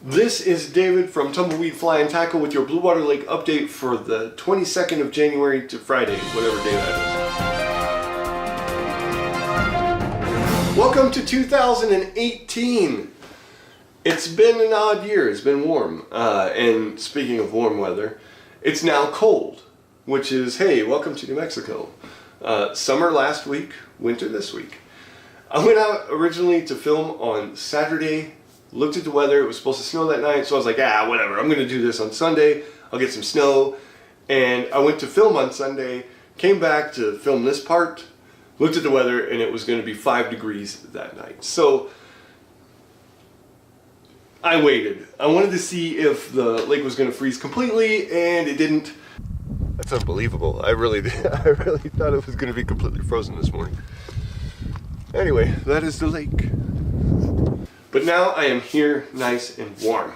This is David from Tumbleweed Fly and Tackle with your Bluewater Lake update for the 22nd of January to Friday, whatever day that is. Welcome to 2018. It's been an odd year. It's been warm. And speaking of warm weather, it's now cold, which is, hey, welcome to New Mexico. Summer last week, winter this week. I went out originally to film on Saturday. Looked at the weather, it was supposed to snow that night, so I was like, whatever, I'm going to do this on Sunday, I'll get some snow. And I went to film on Sunday, came back to film this part, looked at the weather, and it was going to be 5 degrees that night. So I waited. I wanted to see if the lake was going to freeze completely, and it didn't. That's unbelievable. I really thought it was going to be completely frozen this morning. Anyway, that is the lake. But now I am here nice and warm.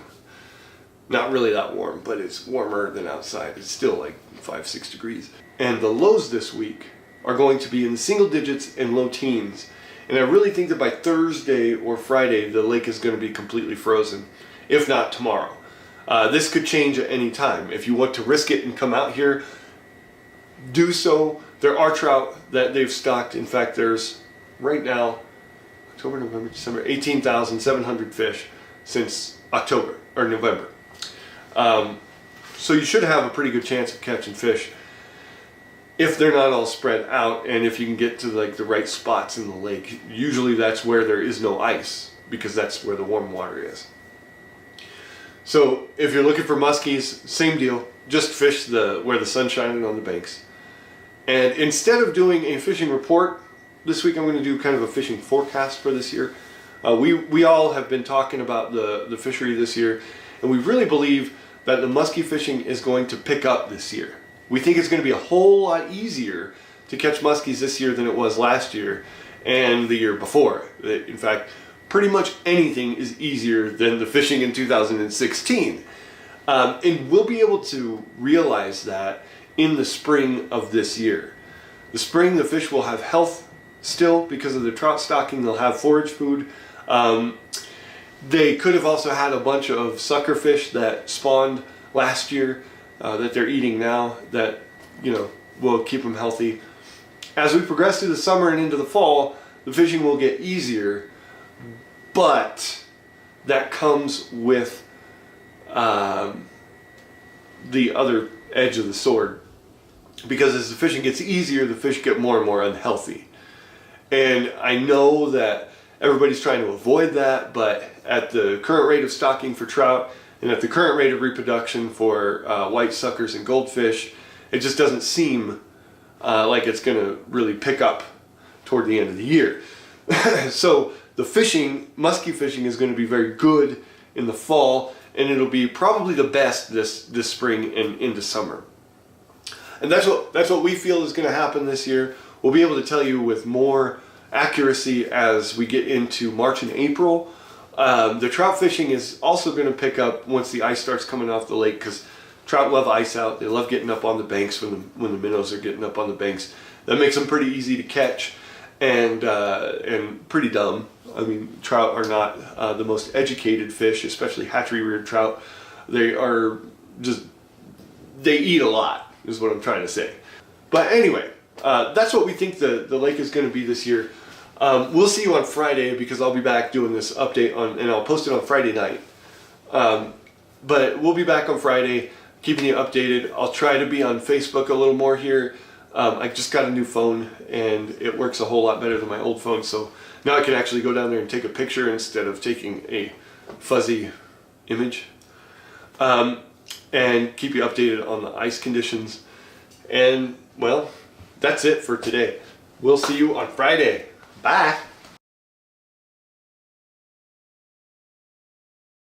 Not really that warm, but it's warmer than outside. It's still like 5-6 degrees. And the lows this week are going to be in the single digits and low teens. And I really think that by Thursday or Friday, the lake is going to be completely frozen, if not tomorrow. This could change at any time. If you want to risk it and come out here, do so. There are trout that they've stocked. In fact, there's right now, October, November, December, 18,700 fish since October or November. So you should have a pretty good chance of catching fish if they're not all spread out, and if you can get to like the right spots in the lake. Usually that's where there is no ice, because that's where the warm water is. So if you're looking for muskies, same deal. Just fish where the sun's shining on the banks. And instead of doing a fishing report, this week I'm going to do kind of a fishing forecast for this year. We all have been talking about the fishery this year, and we really believe that the muskie fishing is going to pick up this year. We think it's going to be a whole lot easier to catch muskies this year than it was last year and the year before. In fact, pretty much anything is easier than the fishing in 2016. And we'll be able to realize that in the spring of this year. The spring, the fish will have health still because of the trout stocking. They'll have forage food. They could have also had a bunch of sucker fish that spawned last year that they're eating now that, will keep them healthy. As we progress through the summer and into the fall, the fishing will get easier, but that comes with the other edge of the sword, because as the fishing gets easier, the fish get more and more unhealthy. And I know that everybody's trying to avoid that, but at the current rate of stocking for trout and at the current rate of reproduction for white suckers and goldfish, it just doesn't seem like it's going to really pick up toward the end of the year. So the fishing, muskie fishing, is going to be very good in the fall, and it'll be probably the best this spring and into summer. And that's what we feel is going to happen this year. We'll be able to tell you with more accuracy as we get into March and April. The trout fishing is also going to pick up once the ice starts coming off the lake, because trout love ice out. They love getting up on the banks when the minnows are getting up on the banks. That makes them pretty easy to catch and pretty dumb. I mean, trout are not the most educated fish, especially hatchery-reared trout. They eat a lot, is what I'm trying to say. But anyway, that's what we think the lake is going to be this year. We'll see you on Friday, because I'll be back doing this update and I'll post it on Friday night. But we'll be back on Friday, keeping you updated. I'll try to be on Facebook a little more here. I just got a new phone and it works a whole lot better than my old phone, so now I can actually go down there and take a picture instead of taking a fuzzy image. And keep you updated on the ice conditions. And, well, that's it for today. We'll see you on Friday. Bye!